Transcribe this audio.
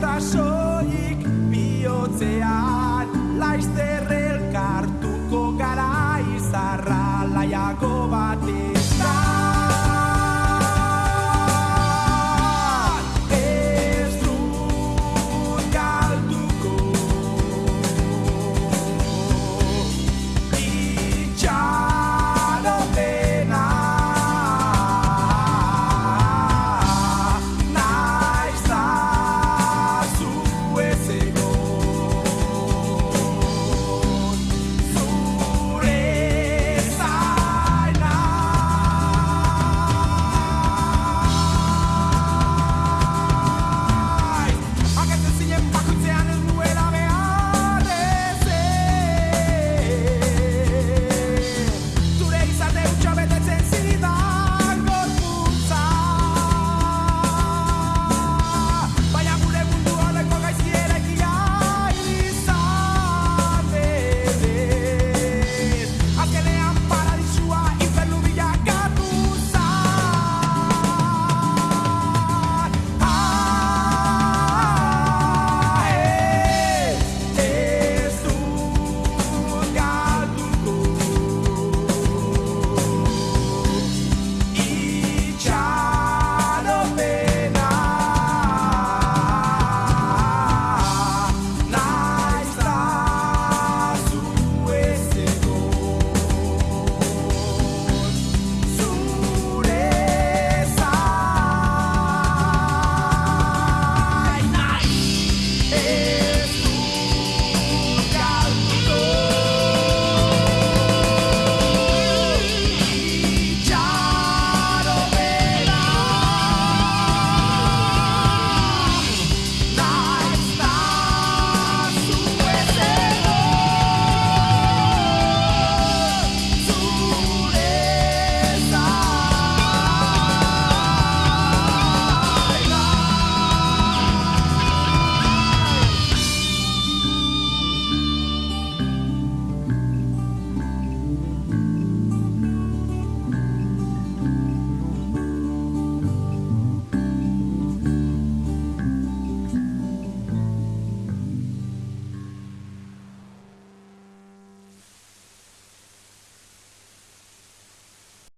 da soilik bihotzean, laizter elkartuko gara izarra laiago batean. Ez dut galduko itxaropena, naiz da zu ez egon, zure zain naiz. Agertzen zinen bakoitzean ez nuela behar zure izate hutsa betetzen zidan gorputza, baina gure mundu honeko gaizki eraikia izan denez, azkenean paradisua infernu bilakatu zan. Ez dut galduko itxaropena, naiz da zu ez egon, zure zain naiz.